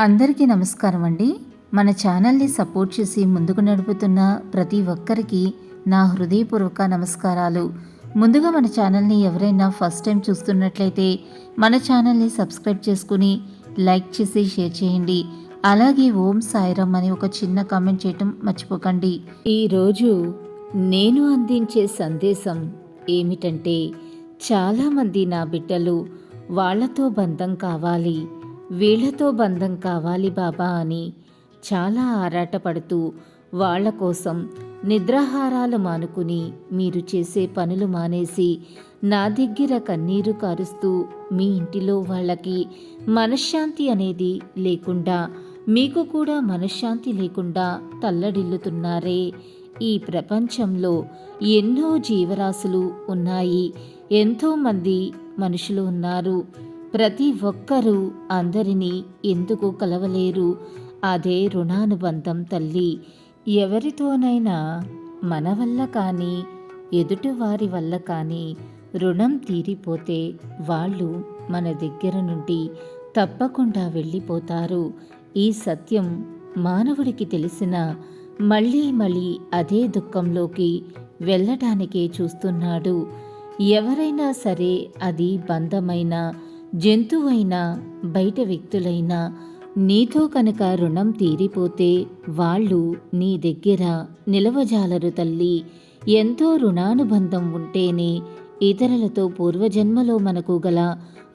అందరికీ నమస్కారం అండి. మన ఛానల్ని సపోర్ట్ చేసి ముందుకు నడుపుతున్న ప్రతి ఒక్కరికి నా హృదయపూర్వక నమస్కారాలు. ముందుగా మన ఛానల్ని ఎవరైనా ఫస్ట్ టైం చూస్తున్నట్లయితే మన ఛానల్ని సబ్స్క్రైబ్ చేసుకుని లైక్ చేసి షేర్ చేయండి. అలాగే ఓం సాయిరామ్ అని ఒక చిన్న కామెంట్ చేయటం మర్చిపోకండి. ఈరోజు నేను అందించే సందేశం ఏమిటంటే, చాలామంది నా బిడ్డలు వాళ్లతో బంధం కావాలి, వీళ్లతో బంధం కావాలి బాబా అని చాలా ఆరాటపడుతూ వాళ్ల కోసం నిద్రాహారాలు మానుకుని మీరు చేసే పనులు మానేసి నా దగ్గర కన్నీరు కారుస్తూ మీ ఇంటిలో వాళ్ళకి మనశ్శాంతి అనేది లేకుండా, మీకు కూడా మనశ్శాంతి లేకుండా తల్లడిల్లుతున్నారే. ఈ ప్రపంచంలో ఎన్నో జీవరాశులు ఉన్నాయి, ఎంతోమంది మనుషులు ఉన్నారు. ప్రతి ఒక్కరూ అందరినీ ఎందుకు కలవలేరు? అదే రుణానుబంధం తల్లి. ఎవరితోనైనా మన వల్ల కానీ ఎదుటివారి వల్ల కానీ రుణం తీరిపోతే వాళ్ళు మన దగ్గర నుండి తప్పకుండా వెళ్ళిపోతారు. ఈ సత్యం మానవుడికి తెలిసిన మళ్ళీ మళ్ళీ అదే దుఃఖంలోకి వెళ్ళటానికే చూస్తున్నాడు. ఎవరైనా సరే, అది బంధమైనా జంతువైనా బయట వ్యక్తులైనా, నీతో కనుక రుణం తీరిపోతే వాళ్ళు నీ దగ్గర నిలవజాలరు తల్లి. ఎంతో రుణానుబంధం ఉంటేనే ఇతరులతో పూర్వజన్మలో మనకు గల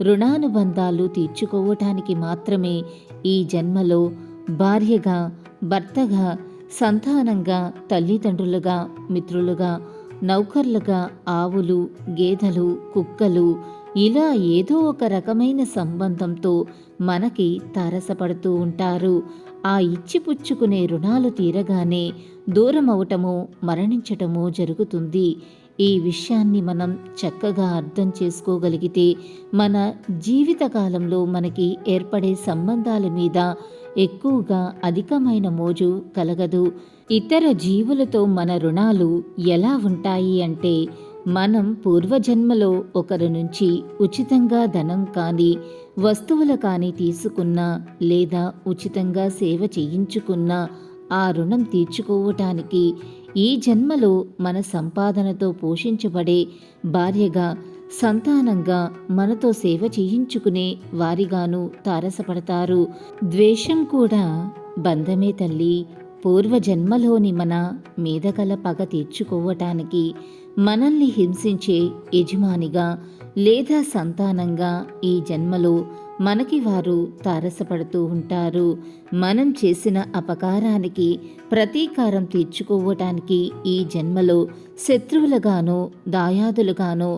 రుణానుబంధాలు తీర్చుకోవటానికి మాత్రమే ఈ జన్మలో భార్యగా, భర్తగా, సంతానంగా, తల్లిదండ్రులుగా, మిత్రులుగా, నౌకర్లుగా, ఆవులు, గేదెలు, కుక్కలు, ఇలా ఏదో ఒక రకమైన సంబంధంతో మనకి తారసపడుతూ ఉంటారు. ఆ ఇచ్చిపుచ్చుకునే రుణాలు తీరగానే దూరం అవటమో మరణించటమో జరుగుతుంది. ఈ విషయాన్ని మనం చక్కగా అర్థం చేసుకోగలిగితే మన జీవితకాలంలో మనకి ఏర్పడే సంబంధాల మీద ఎక్కువగా అధికమైన మోజు కలగదు. ఇతర జీవులతో మన రుణాలు ఎలా ఉంటాయి అంటే, మనం పూర్వజన్మలో ఒకరి నుంచి ఉచితంగా ధనం కానీ వస్తువులు కానీ తీసుకున్నా, లేదా ఉచితంగా సేవ చేయించుకున్నా ఆ రుణం తీర్చుకోవటానికి ఈ జన్మలో మన సంపాదనతో పోషించబడే భార్యగా, సంతానంగా, మనతో సేవ చేయించుకునే వారిగాను తారసపడతారు. ద్వేషం కూడా బంధమే తల్లి. పూర్వజన్మలోని మన మీదగల పగ తీర్చుకోవటానికి మనల్ని హింసించే యజమానిగా లేదా సంతానంగా ఈ జన్మలో మనకి వారు తారసపడుతూ ఉంటారు. మనం చేసిన అపకారానికి ప్రతీకారం తీర్చుకోవటానికి ఈ జన్మలో శత్రువులుగానో దాయాదులుగానో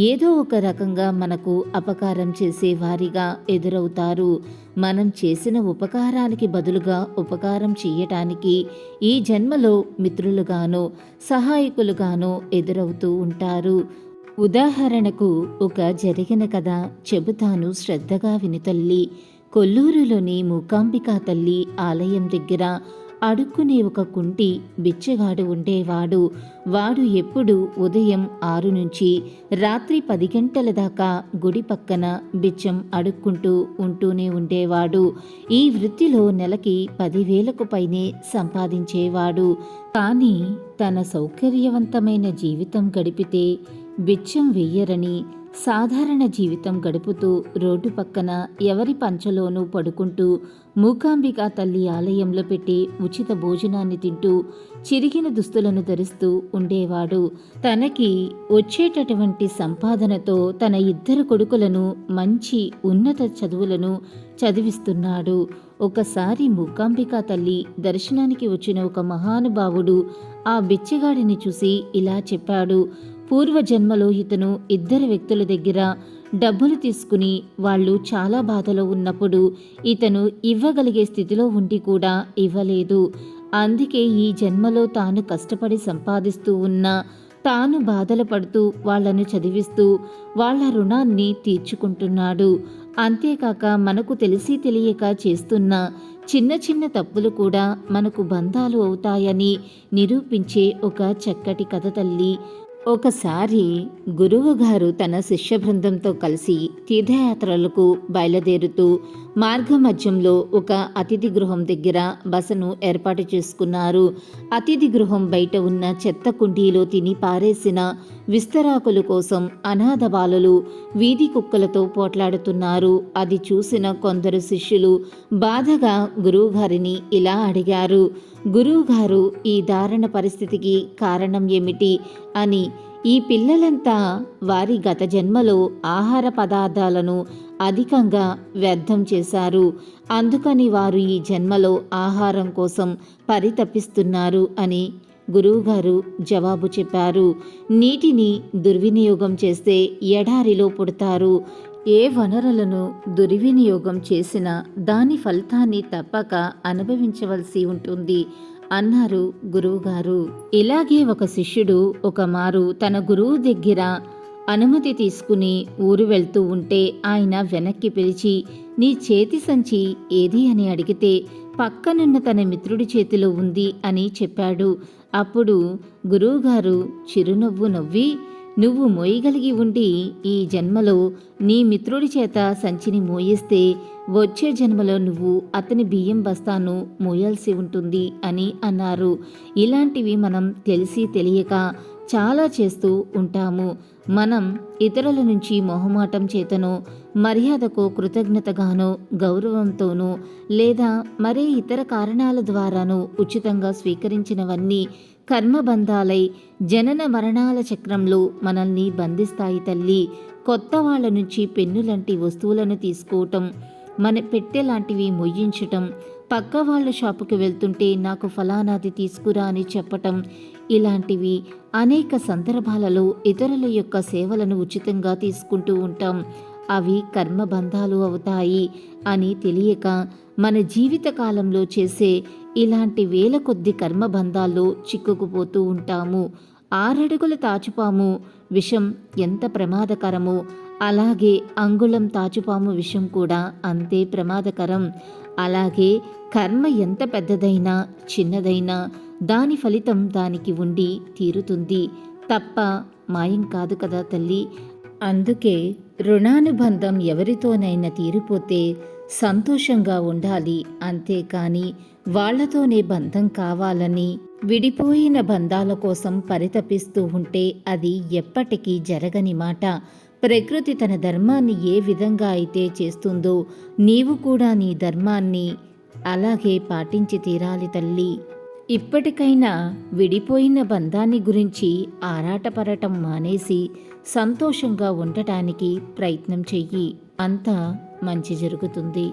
ఏదో ఒక రకంగా మనకు అపకారం చేసేవారిగా ఎదురవుతారు. మనం చేసిన ఉపకారానికి బదులుగా ఉపకారం చేయటానికి ఈ జన్మలో మిత్రులుగానో సహాయకులుగానో ఎదురవుతూ ఉంటారు. ఉదాహరణకు ఒక జరిగిన కథ చెబుతాను, శ్రద్ధగా విను తల్లి. కొల్లూరులోని మూకాంబికా తల్లి ఆలయం దగ్గర అడుక్కునే ఒక కుంటి బిచ్చగాడు ఉండేవాడు. వాడు ఎప్పుడు ఉదయం 6 నుంచి రాత్రి 10 గంటల దాకా గుడి పక్కన బిచ్చం అడుక్కుంటూ ఉంటూనే ఉండేవాడు. ఈ వృత్తిలో నెలకి 10,000కు పైనే సంపాదించేవాడు. కానీ తన సౌకర్యవంతమైన జీవితం గడిపితే బిచ్చం వెయ్యరని సాధారణ జీవితం గడుపుతూ రోడ్డు పక్కన ఎవరి పంచలోనూ పడుకుంటూ మూకాంబికా తల్లి ఆలయంలో పెట్టి ఉచిత భోజనాన్ని తింటూ చిరిగిన దుస్తులను ధరిస్తూ ఉండేవాడు. తనకి వచ్చేటటువంటి సంపాదనతో తన 2 కొడుకులను మంచి ఉన్నత చదువులను చదివిస్తున్నాడు. ఒకసారి మూకాంబికా తల్లి దర్శనానికి వచ్చిన ఒక మహానుభావుడు ఆ బిచ్చగాడిని చూసి ఇలా చెప్పాడు. పూర్వజన్మలో ఇతను 2 వ్యక్తుల దగ్గర డబ్బులు తీసుకుని వాళ్ళు చాలా బాధలో ఉన్నప్పుడు ఇతను ఇవ్వగలిగే స్థితిలో ఉండి కూడా ఇవ్వలేదు. అందుకే ఈ జన్మలో తాను కష్టపడి సంపాదిస్తూ ఉన్నా తాను బాధలు పడుతూ వాళ్లను చదివిస్తూ వాళ్ల రుణాన్ని తీర్చుకుంటున్నాడు. అంతేకాక మనకు తెలిసి తెలియక చేస్తున్న చిన్న చిన్న తప్పులు కూడా మనకు బంధాలు అవుతాయని నిరూపించే ఒక చక్కటి కథ తల్లి. ఒకసారి గురువుగారు తన శిష్య బృందంతో కలిసి తీర్థయాత్రలకు బయలుదేరుతూ మార్గమధ్యంలో ఒక అతిథి గృహం దగ్గర బసను ఏర్పాటు చేసుకున్నారు. అతిథి గృహం బయట ఉన్న చెత్త కుండీలో తిని పారేసిన విస్తరాకుల కోసం అనాథ బాలలు వీధి కుక్కలతో పోట్లాడుతున్నారు. అది చూసిన కొందరు శిష్యులు బాధగా గురువుగారిని ఇలా అడిగారు, గురువుగారు, ఈ దారుణ పరిస్థితికి కారణం ఏమిటి అని. ఈ పిల్లలంతా వారి గత జన్మలో ఆహార పదార్థాలను అధికంగా వ్యర్థం చేశారు. అందుకని వారు ఈ జన్మలో ఆహారం కోసం పరితపిస్తున్నారు అని గురువుగారు జవాబు చెప్పారు. నీటిని దుర్వినియోగం చేస్తే ఎడారిలో పుడతారు. ఏ వనరులను దుర్వినియోగం చేసినా దాని ఫలితాన్ని తప్పక అనుభవించవలసి ఉంటుంది అన్నారు గురువుగారు. ఇలాగే ఒక శిష్యుడు ఒక మారు తన గురువు దగ్గర అనుమతి తీసుకుని ఊరు వెళ్తూ ఉంటే ఆయన వెనక్కి పిలిచి, నీ చేతి సంచి ఏది అని అడిగితే పక్కనున్న తన మిత్రుడి చేతిలో ఉంది అని చెప్పాడు. అప్పుడు గురువుగారు చిరునవ్వు నవ్వి, నువ్వు మోయగలిగి ఉండి ఈ జన్మలో నీ మిత్రుడి చేత సంచిని మోయిస్తే వచ్చే జన్మలో నువ్వు అతని బియ్యం బస్తాను మోయాల్సి ఉంటుంది అని అన్నారు. ఇలాంటివి మనం తెలిసి తెలియక చాలా చేస్తూ ఉంటాము. మనం ఇతరుల నుంచి మొహమాటం చేతనో, మర్యాదకో, కృతజ్ఞతగానో, గౌరవంతోనో లేదా మరే ఇతర కారణాల ద్వారానో ఉచితంగా స్వీకరించినవన్నీ కర్మబంధాలై జనన మరణాల చక్రంలో మనల్ని బంధిస్తాయి తల్లి. కొత్త వాళ్ళ నుంచి పెన్నులాంటి వస్తువులను తీసుకోవటం, మన పెట్టె లాంటివి మొయ్యించటం, పక్క వాళ్ళ షాపుకి వెళ్తుంటే నాకు ఫలానాది తీసుకురా అని చెప్పటం, ఇలాంటివి అనేక సందర్భాలలో ఇతరుల యొక్క సేవలను ఉచితంగా తీసుకుంటూ ఉంటాం. అవి కర్మబంధాలు అవుతాయి అని తెలియక మన జీవిత కాలంలో చేసే ఇలాంటి వేల కొద్ది కర్మబంధాల్లో చిక్కుకుపోతూ ఉంటాము. 6 అడుగుల తాచుపాము విషం ఎంత ప్రమాదకరమో అలాగే అంగుళం తాచుపాము విషం కూడా అంతే ప్రమాదకరం. అలాగే కర్మ ఎంత పెద్దదైనా చిన్నదైనా దాని ఫలితం దానికి ఉండి తీరుతుంది తప్ప మాయం కాదు కదా తల్లి. అందుకే రుణానుబంధం ఎవరితోనైనా తీరిపోతే సంతోషంగా ఉండాలి, అంతేకాని వాళ్లతోనే బంధం కావాలని విడిపోయిన బంధాల కోసం పరితపిస్తూ ఉంటే అది ఎప్పటికీ జరగని మాట. ప్రకృతి తన ధర్మాన్ని ఏ విధంగా అయితే చేస్తుందో నీవు కూడా నీ ధర్మాన్ని అలాగే పాటించి తీరాలి తల్లి. ఇప్పటికైనా విడిపోయిన బంధాన్ని గురించి ఆరాటపడటం మానేసి సంతోషంగా ఉండటానికి ప్రయత్నం చెయ్యి. అంతా మంచి జరుగుతుంది.